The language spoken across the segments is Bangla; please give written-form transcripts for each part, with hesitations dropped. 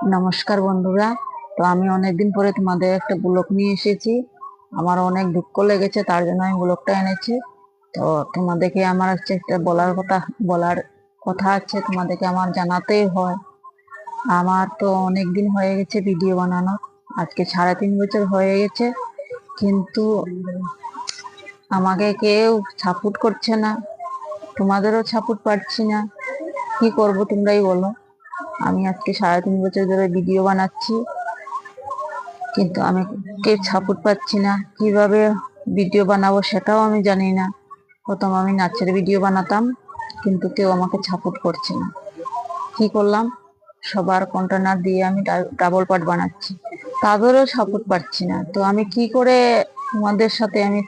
নমস্কার বন্ধুরা। তো আমি অনেকদিন পরে তোমাদের একটা ব্লগ নিয়ে এসেছি। আমার অনেক দুঃখ লেগেছে, তার জন্য আমি ব্লগটা এনেছি। তো তোমাদেরকে আমার হচ্ছে একটা বলার কথা আছে, তোমাদেরকে আমার জানাতেই হয়। আমার তো অনেক দিন হয়ে গেছে ভিডিও বানানো, আজকে 3.5 বছর হয়ে গেছে, কিন্তু আমাকে কেউ সাপোর্ট করছে না, তোমাদেরও সাপোর্ট পাচ্ছি না। কি করব তোমরাই বলো। আমি আজকে 3.5 বছর ধরে ভিডিও বানাচ্ছি, কিন্তু আমি কে সাপোর্ট পাচ্ছি না। কিভাবে ভিডিও বানাবো সেটাও আমি জানি না। প্রথম আমি নাচের ভিডিও বানাতাম, কিন্তু কেউ আমাকে সাপোর্ট করছে না। কি করলাম, সবার কন্টেনার দিয়ে আমি ডাবল পার্ট বানাচ্ছি, তাদেরও সাপোর্ট পাচ্ছি না। তো আমি কি করে তোমাদের সাথে আমি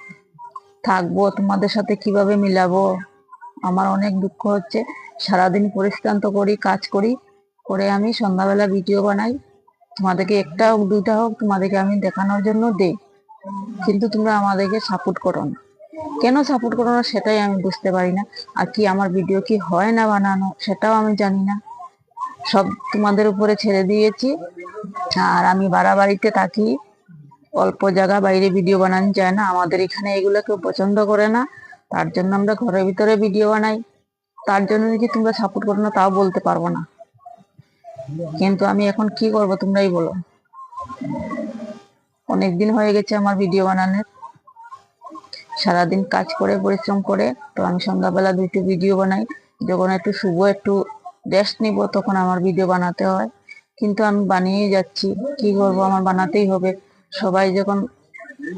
থাকবো, তোমাদের সাথে কিভাবে মিলাবো? আমার অনেক দুঃখ হচ্ছে। সারাদিন পরিশ্রান্ত করি, কাজ করি, করে আমি সন্ধ্যাবেলা ভিডিও বানাই, তোমাদেরকে একটা হোক দুইটা হোক তোমাদেরকে আমি দেখানোর জন্য দেই, কিন্তু তোমরা আমাদেরকে সাপোর্ট করো না। কেন সাপোর্ট করো না সেটাই আমি বুঝতে পারি না। আর কি আমার ভিডিও কি হয় না বানানো সেটাও আমি জানি না। সব তোমাদের উপরে ছেড়ে দিয়েছি। আর আমি বাড়িতে থাকি, অল্প জায়গা, বাইরে ভিডিও বানানো যায় না, আমাদের এখানে এগুলো কেউ পছন্দ করে না। তার জন্য আমরা ঘরের ভিতরে ভিডিও বানাই। তার জন্য যে তোমরা সাপোর্ট করো না তাও বলতে পারবো না, কিন্তু আমি এখন কি করব তোমরাই বলো। অনেক দিন হয়ে গেছে আমার ভিডিও বানানোর, সারাদিন কাজ করে পরিশ্রম করে। তো আমি সন্ধ্যাবেলা দুটো ভিডিও বানাই, যখন একটু শুভ একটু রেস্ট নিব তখন আমার ভিডিও বানাতে হয়, কিন্তু আমি বানিয়ে যাচ্ছি। কি করব, আমার বানাতেই হবে। সবাই যখন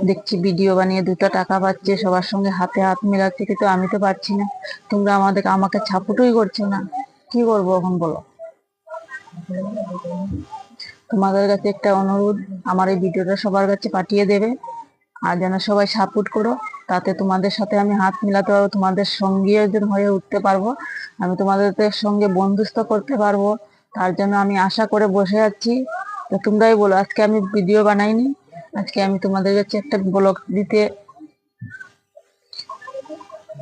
দেখছি ভিডিও বানিয়ে 2টা টাকা পাচ্ছে, সবার সঙ্গে হাতে হাত মেলাচ্ছে, কিন্তু আমি তো পারছি না। তোমরা আমাকে সাপোর্টই করছে না। কি করবো এখন বলো। তোমাদের কাছে একটা অনুরোধ, আমার এই ভিডিওটা সবার কাছে পাঠিয়ে দেবে, আর যেন সবাই সাপোর্ট করো। তাতে তোমাদের সাথে আমি হাত মিলাতে পারবো, তোমাদের সঙ্গী একজন হয়ে উঠতে পারবো, আমি তোমাদের সঙ্গে বন্ধুত্ব করতে পারবো। তার জন্য আমি আশা করে বসে আছি। তো তোমরাই বলো, আজকে আমি ভিডিও বানাইনি, আজকে আমি তোমাদের কাছে একটা ব্লগ দিতে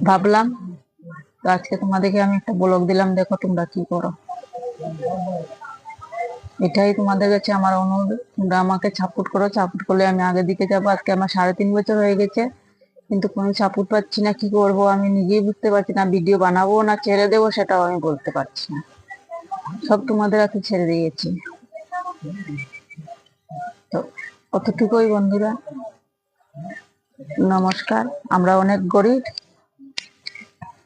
ভাবলাম। তো আজকে তোমাদেরকে আমি একটা ব্লগ দিলাম, দেখো তোমরা কি করো। এটাই তোমাদের কাছে আমার অনুরোধ, তোমরা আমাকে সাপোর্ট করো। সাপোর্ট করলে আমি আগের দিকে যাবো। আজকে আমার 3.5 বছর হয়ে গেছে, কিন্তু কোনো সাপোর্ট পাচ্ছি না। কি করব আমি নিজেই বুঝতে পারছি না। ভিডিও বানাবো না ছেড়ে দেবো সেটাও আমি বলতে পারছি না। সব তোমাদের হাতে ছেড়ে দিয়েছি। তো অতটুকুই বন্ধুরা, নমস্কার। আমরা অনেক গরিব,